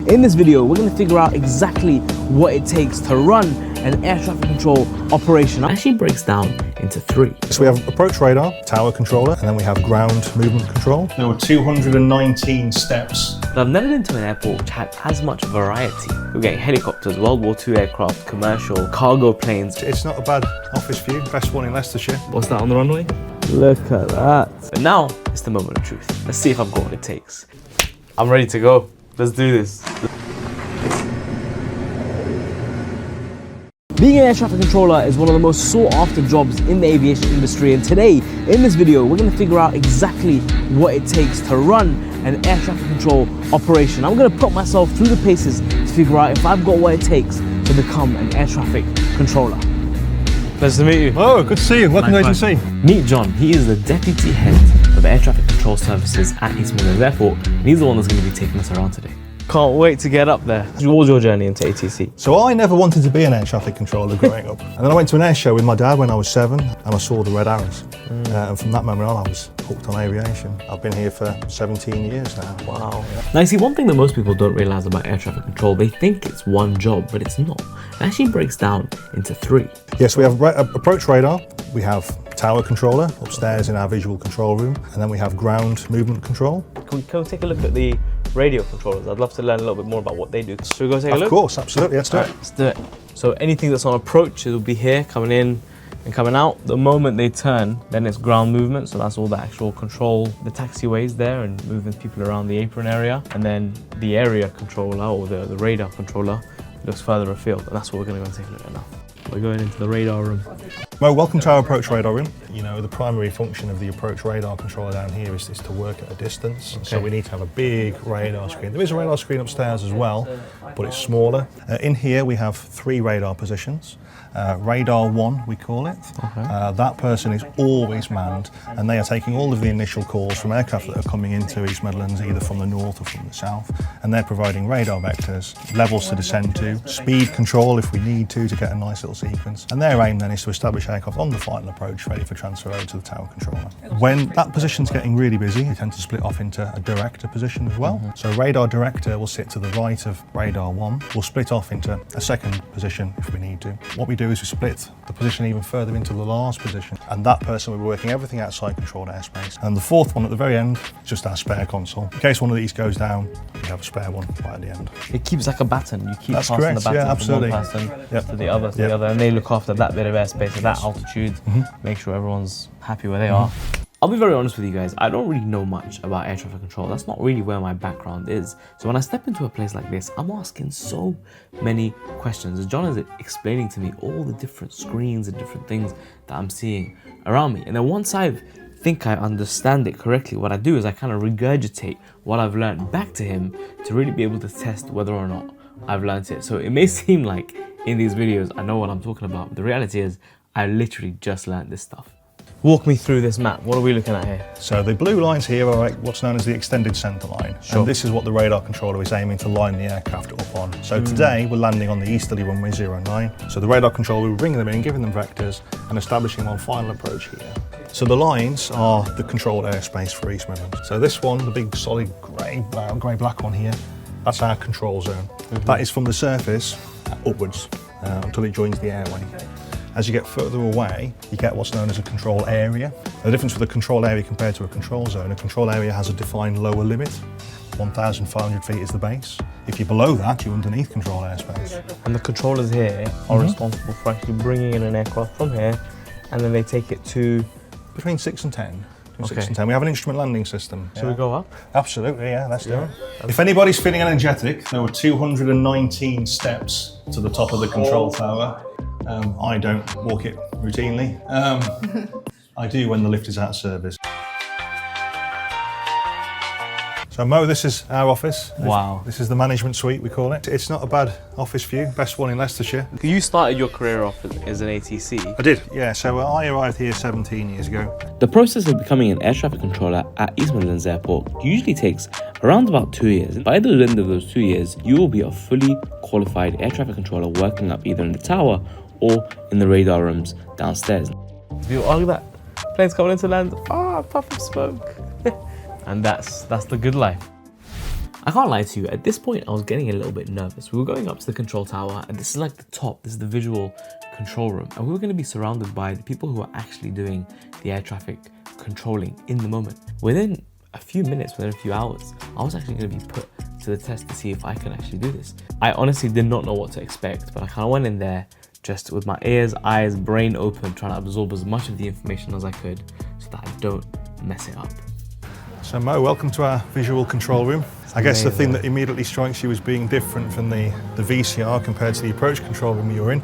In this video, we're going to figure out exactly what it takes to run an air traffic control operation. It actually breaks down into three. So we have approach radar, tower controller, and then we have ground movement control. There were 219 steps. But I've never been to an airport which had as much variety. We're getting helicopters, World War II aircraft, commercial, cargo planes. It's not a bad office view, best one in Leicestershire. What's that on the runway? Look at that. But now, it's the moment of truth. Let's see if I've got what it takes. I'm ready to go. Let's do this. Being an air traffic controller is one of the most sought after jobs in the aviation industry, and today, in this video, we're going to figure out exactly what it takes to run an air traffic control operation. I'm going to put myself through the paces to figure out if I've got what it takes to become an air traffic controller. Nice to meet you. Oh, good to see you. Welcome to agency. Meet John. He is the Deputy Head of Air Traffic Control Services at East Midlands Airport, and he's the one that's going to be taking us around today. Can't wait to get up there. What was your journey into ATC? So I never wanted to be an air traffic controller growing up. And then I went to an air show with my dad when I was 7 and I saw the red arrows. And from that moment on, I was hooked on aviation. I've been here for 17 years now. Wow. Now, you see, one thing that most people don't realise about air traffic control, they think it's one job, but it's not. It actually breaks down into three. Yes, we have approach radar, we have tower controller upstairs in our visual control room, and then we have ground movement control. Can we take a look at the radio controllers? I'd love to learn a little bit more about what they do. Should we go take a look? Of course, absolutely, let's do it. Let's do it. So anything that's on approach, it'll be here, coming in and coming out. The moment they turn, then it's ground movement, so that's all the actual control, the taxiways there and moving people around the apron area. And then the area controller, or the radar controller, looks further afield, and that's what we're going to go and take a look at now. We're going into the radar room. Well, welcome to our approach radar room. You know, the primary function of the approach radar controller down here is to work at a distance. Okay. So we need to have a big radar screen. There is a radar screen upstairs as well, but it's smaller. In here we have 3 radar positions. Radar 1, we call it. Okay. That person is always manned, and they are taking all of the initial calls from aircraft that are coming into East Midlands, either from the north or from the south, and they're providing radar vectors, levels to descend to, speed control if we need to get a nice little sequence. And their aim then is to establish aircraft on the final approach ready for transfer over to the tower controller. When that position's getting really busy, you tend to split off into a director position as well. So radar director will sit to the right of radar 1. We'll split off into a second position if we need to. What we do is we split the position even further into the last position, and that person will be working everything outside controlled airspace. And the fourth one at the very end is just our spare console. In case one of these goes down, we have a spare one right at the end. It keeps like a baton. You keep That's passing correct. the baton Yeah, from one absolutely. person to the other, the other, and they look after that bit of airspace at that altitude, make sure everyone's happy where they are. I'll be very honest with you guys, I don't really know much about air traffic control. That's not really where my background is. So when I step into a place like this, I'm asking so many questions. As John is explaining to me all the different screens and different things that I'm seeing around me. And then once I think I understand it correctly, what I do is I kind of regurgitate what I've learned back to him to really be able to test whether or not I've learned it. So it may seem like in these videos I know what I'm talking about, but the reality is I literally just learned this stuff. Walk me through this map. What are we looking at here? So the blue lines here are what's known as the extended centre line. Sure. And this is what the radar controller is aiming to line the aircraft up on. So today we're landing on the easterly runway 09. So the radar controller will bring them in, giving them vectors and establishing one final approach here. So the lines are the controlled airspace for East Midlands. So this one, the big solid grey-black one here, that's our control zone. That is from the surface upwards until it joins the airway. As you get further away, you get what's known as a control area. The difference with a control area compared to a control zone, a control area has a defined lower limit. 1,500 feet is the base. If you're below that, you're underneath control airspace. And the controllers here are responsible for actually bringing in an aircraft from here, and then they take it to... Between 6 and 10. 6 and 10. We have an instrument landing system. Should we go up? Absolutely, yeah, let's do it. If anybody's feeling energetic, there were 219 steps to the top of the control tower. I don't walk it routinely. I do when the lift is out of service. So Mo, this is our office. Wow. This is the management suite, we call it. It's not a bad office view, best one in Leicestershire. You started your career off as an ATC. I did, yeah. So I arrived here 17 years ago. The process of becoming an air traffic controller at East Midlands Airport usually takes around about 2 years. By the end of those 2 years, you will be a fully qualified air traffic controller working up either in the tower or in the radar rooms downstairs. You argue that plane's coming into land, puff of smoke. And that's the good life. I can't lie to you, at this point I was getting a little bit nervous. We were going up to the control tower, and this is like the top, this is the visual control room, and we were going to be surrounded by the people who are actually doing the air traffic controlling in the moment. Within a few minutes, within a few hours, I was actually going to be put to the test to see if I can actually do this. I honestly did not know what to expect, but I kind of went in there just with my ears, eyes, brain open, trying to absorb as much of the information as I could so that I don't mess it up. So Mo, welcome to our visual control room. I guess the thing that immediately strikes you as being different from the VCR compared to the approach control room you're in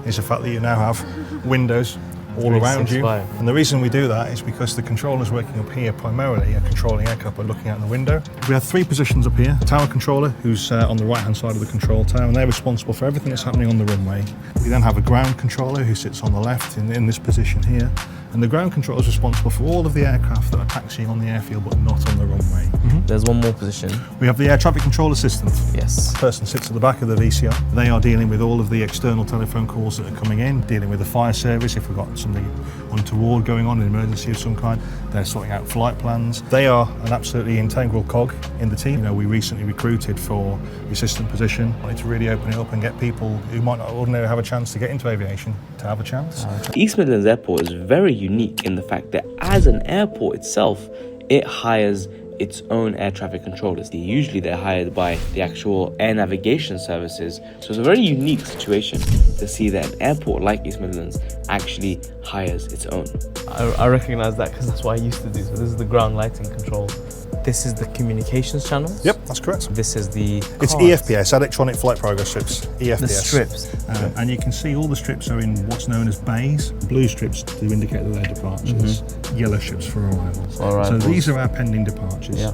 is the fact that you now have windows all around you. And the reason we do that is because the controllers working up here primarily are controlling aircraft by looking out the window. We have three positions up here. Tower controller, who's on the right hand side of the control tower, and they're responsible for everything that's happening on the runway. We then have a ground controller who sits on the left in this position here. And the ground controller is responsible for all of the aircraft that are taxiing on the airfield but not on the runway. There's one more position. We have the air traffic control assistant. Yes. The person sits at the back of the VCR. They are dealing with all of the external telephone calls that are coming in, dealing with the fire service if we've got something untoward going on, an emergency of some kind. They're sorting out flight plans. They are an absolutely integral cog in the team. You know, we recently recruited for the assistant position. Wanted to really open it up and get people who might not ordinarily have a chance to get into aviation to have a chance. East Midlands Airport is very unique in the fact that as an airport itself, it hires its own air traffic controllers. Usually they're hired by the actual air navigation services. So it's a very unique situation to see that an airport like East Midlands actually hires its own. I recognize that because that's what I used to do. So this is the ground lighting control. This is the communications channels. Yep, that's correct. This is the It's EFPS, Electronic Flight Progress Strips, EFPS. The strips. And you can see all the strips are in what's known as bays. Blue strips to indicate that they're departures, yellow strips for arrivals. So these are our pending departures. Yeah.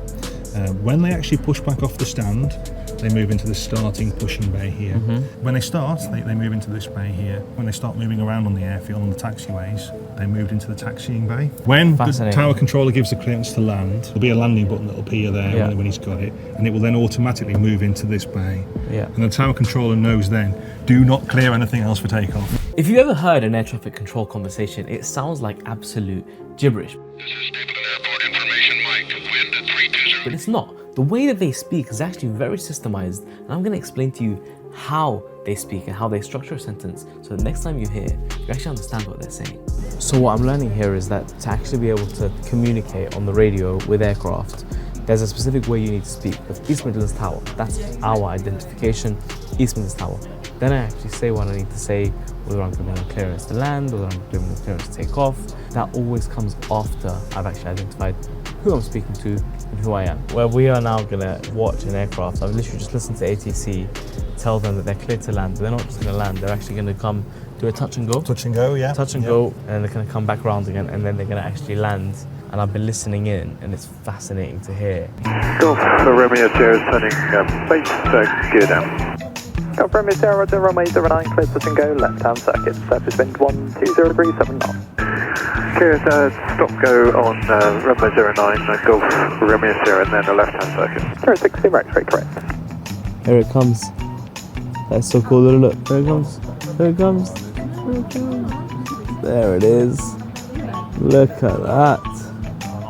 When they actually push back off the stand, they move into the starting pushing bay here. When they start, they move into this bay here. When they start moving around on the airfield, on the taxiways, they moved into the taxiing bay. When the tower controller gives the clearance to land, there'll be a landing button that'll appear there when he's got it, and it will then automatically move into this bay. And the tower controller knows then, do not clear anything else for takeoff. If you've ever heard an air traffic control conversation, it sounds like absolute gibberish. This is Stapleton Airport information, Mike. Wind at 320. But it's not. The way that they speak is actually very systemized, and I'm going to explain to you how they speak and how they structure a sentence so that next time you hear, you actually understand what they're saying. So what I'm learning here is that to actually be able to communicate on the radio with aircraft, there's a specific way you need to speak. With East Midlands Tower, that's our identification, East Midlands Tower. Then I actually say what I need to say, whether I'm giving a clearance to land, whether I'm giving a clearance to take off. That always comes after I've actually identified who I'm speaking to and who I am. Well, we are now gonna watch an aircraft. I've literally just listened to ATC tell them that they're clear to land. But they're not just gonna land, they're actually gonna come do a touch and go. Touch and go, yeah. Touch and go, and they're gonna come back around again, and then they're gonna actually land. And I've been listening in, and it's fascinating to hear. Golf Romeo Sierra turning base gear down. Golf Romeo Sierra to runway 09, clear touch and go, left hand circuit, surface wind 120 degrees 7 knots. Clear stop go on runway 09, Golf Romeo Sierra, and then a left hand circuit. Clear 60, X-ray correct. Here it comes. That's so cool, look. Here it comes. Here it comes. Here it comes. There it is. Look at that.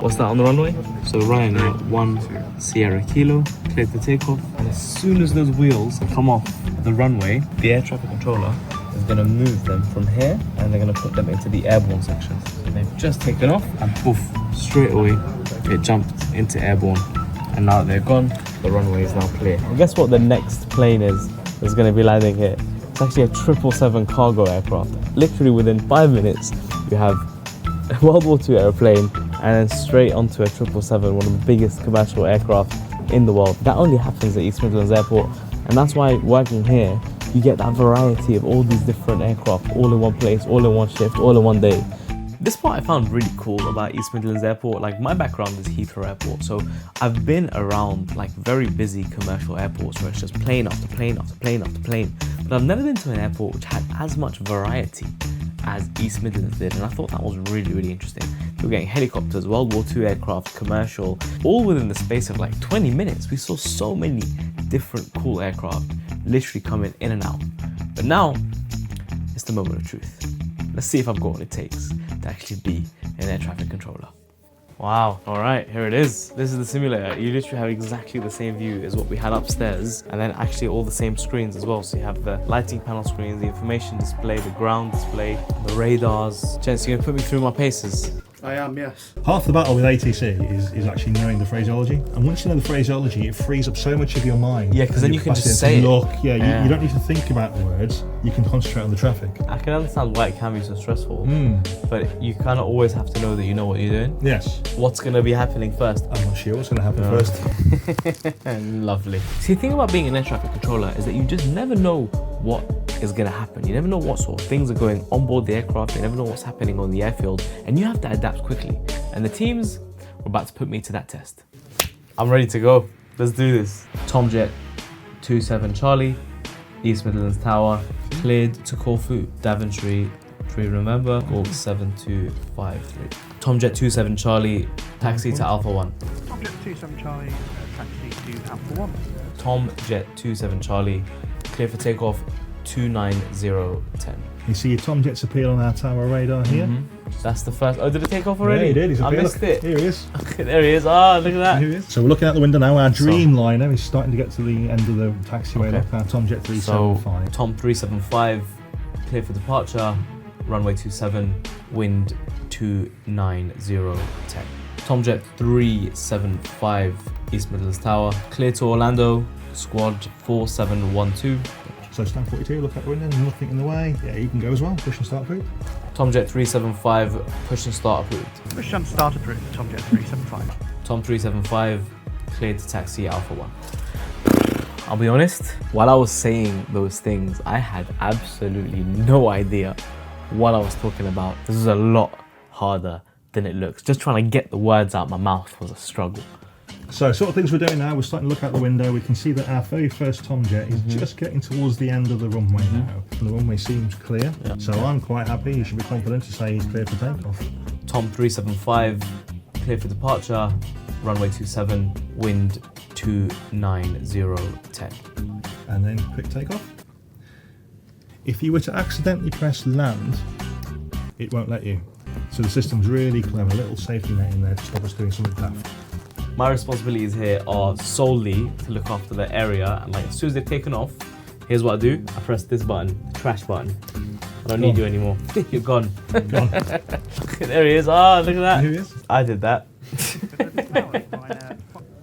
What's that on the runway? So Ryanair 1 Sierra Kilo, cleared to takeoff. And as soon as those wheels come off the runway, the air traffic controller is going to move them from here and they're going to put them into the airborne section. So they've just taken off and poof, straight away it jumped into airborne. And now that they're gone, the runway is now clear. And guess what the next plane is that's going to be landing here? It's actually a 777 cargo aircraft. Literally within 5 minutes, you have a World War II airplane and then straight onto a 777, one of the biggest commercial aircraft in the world. That only happens at East Midlands Airport, and that's why working here, you get that variety of all these different aircraft, all in one place, all in one shift, all in one day. This part I found really cool about East Midlands Airport. Like, my background is Heathrow Airport, so I've been around like very busy commercial airports where it's just plane after plane after plane after plane, but I've never been to an airport which had as much variety as East Midlands did, and I thought that was really, really interesting. We were getting helicopters, World War II aircraft, commercial, all within the space of like 20 minutes. We saw so many different cool aircraft literally coming in and out. But now, it's the moment of truth. Let's see if I've got what it takes to actually be an air traffic controller. Wow. All right, here it is. This is the simulator. You literally have exactly the same view as what we had upstairs, and then actually all the same screens as well. So you have the lighting panel screens, the information display, the ground display, the radars. Gents, you gonna put me through my paces? I am, yes. Half the battle with ATC is actually knowing the phraseology. And once you know the phraseology, it frees up so much of your mind. Yeah, because then you can just capacity say to it. look. Yeah, you don't need to think about the words. You can concentrate on the traffic. I can understand why it can be so stressful, but you kind of always have to know that you know what you're doing. Yes. What's going to be happening first? I'm not sure what's going to happen first. Lovely. See, the thing about being an air traffic controller is that you just never know what is going to happen. You never know what sort of things are going on board the aircraft. You never know what's happening on the airfield, and you have to adapt quickly. And the teams were about to put me to that test. I'm ready to go. Let's do this. Tomjet 27 Charlie, East Midlands Tower, cleared to Corfu, Daventry 3 November, call 7253. Tomjet 27 Charlie, taxi to Alpha 1. Tomjet 27 Charlie, taxi to Alpha 1. Tomjet 27 Charlie, clear for takeoff 29010. You see your Tomjets appeal on our tower radar here? That's the first. Oh, did it take off already? Yeah, he did. He's I appealed. missed it. Here he is. There he is. Ah, look at that. Here he is. So we're looking out the window now. Our Dreamliner is starting to get to the end of the taxiway. Okay. Look, our Tomjet So 375. Tom 375, clear for departure, runway 27, wind 29010. Tomjet 375, East Midlands Tower, clear to Orlando, squad 4712. So stand 42, look out the window, nothing in the way. Yeah, you can go as well. Push and start approved. Tomjet 375, push and start approved. Push and start approved, Tomjet 375. Tom 375, cleared to taxi Alpha 1. I'll be honest, while I was saying those things, I had absolutely no idea what I was talking about. This was a lot harder than it looks. Just trying to get the words out my mouth was a struggle. So sort of things we're doing now, we're starting to look out the window. We can see that our very first Tomjet is just getting towards the end of the runway now. And the runway seems clear. So I'm quite happy. You should be confident to say he's clear for takeoff. Tom 375, clear for departure, runway 27, wind 29010. And then quick takeoff. If you were to accidentally press land, it won't let you. So the system's really clever, a little safety net in there to stop us doing something daft. My responsibilities here are solely to look after the area, and like as soon as they've taken off, here's what I do. I press this button, the crash button. I don't need you anymore. You're gone. Gone. There he is. Ah, look at that. Here he is. I did that.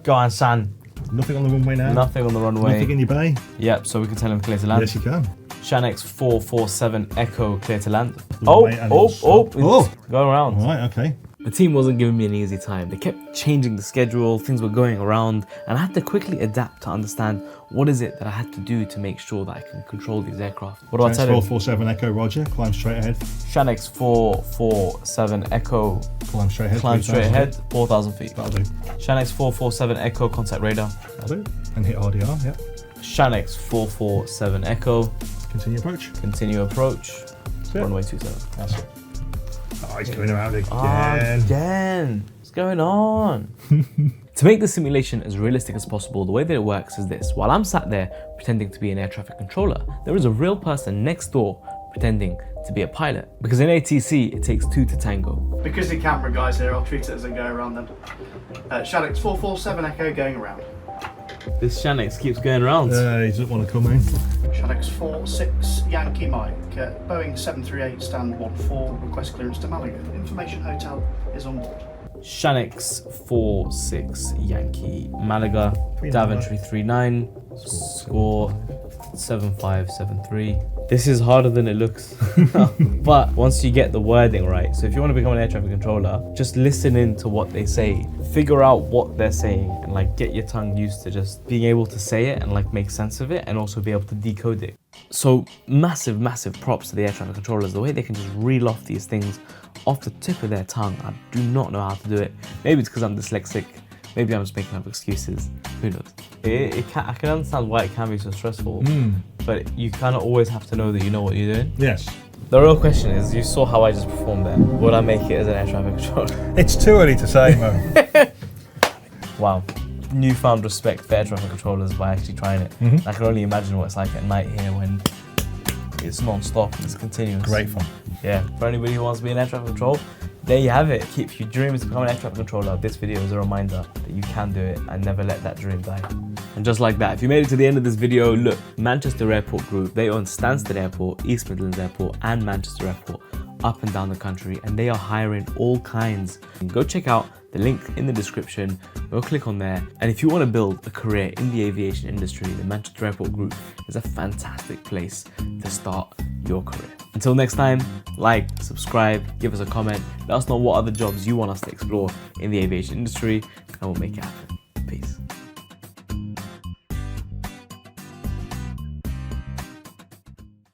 Go on, son. Nothing on the runway now. Nothing on the runway. Nothing in your bay. Yep, so we can tell him clear to land. Yes, you can. Shanx 447 Echo, clear to land. Runway and it'll stop. Oh, going around. All right, okay. The team wasn't giving me an easy time. They kept changing the schedule, things were going around, and I had to quickly adapt to understand what is it that I had to do to make sure that I can control these aircraft. What do I tell him? 447 Echo, roger. Climb straight ahead. Shanx 447 Echo, Climb straight ahead. climb 3,000 straight ahead, 4,000 feet. That'll do. Shanx 447 Echo, contact radar. That'll do. And hit RDR, yeah. Shanx 447 Echo, Continue approach. continue approach, That's it. runway 27. That's it. Oh, he's going around again. Again. What's going on? To make the simulation as realistic as possible, the way that it works is this. While I'm sat there pretending to be an air traffic controller, there is a real person next door pretending to be a pilot. Because in ATC, it takes two to tango. Because the camera guy's here, I'll treat it as I go around then. Shanix 447 Echo going around. This Shanix keeps going around. He doesn't want to come in. Shanix 46 Yankee Mike, Boeing 738 stand 14, request clearance to Malaga. Information hotel is on board. Shanix 46 Yankee Malaga, 39. Daventry 39, score 7573. This is harder than it looks. But once you get the wording right, so if you want to become an air traffic controller, just listen in to what they say, figure out what they're saying, and like get your tongue used to just being able to say it and like make sense of it, and also be able to decode it. So massive props to the air traffic controllers, the way they can just reel off these things off the tip of their tongue. I do not know how to do it. Maybe it's because I'm dyslexic. Maybe I'm just making up excuses. Who knows? I can understand why it can be so stressful, but you kind of always have to know that you know what you're doing. Yes. The real question is, you saw how I just performed there. Would I make it as an air traffic controller? It's too early to say, Mo. Wow. Newfound respect for air traffic controllers by actually trying it. I can only imagine what it's like at night here when it's non-stop and it's continuous. Great fun. Yeah, for anybody who wants to be in air traffic control, there you have it. Keep your dreams to become an air traffic controller. This video is a reminder that you can do it and never let that dream die. And just like that, if you made it to the end of this video, look, Manchester Airport Group, they own Stansted Airport, East Midlands Airport, and Manchester Airport up and down the country, and they are hiring all kinds. Go check out the link in the description, go click on there, and if you want to build a career in the aviation industry, the Manchester Airport Group is a fantastic place to start your career. Until next time, like, subscribe, give us a comment, let us know what other jobs you want us to explore in the aviation industry, and we'll make it happen. Peace.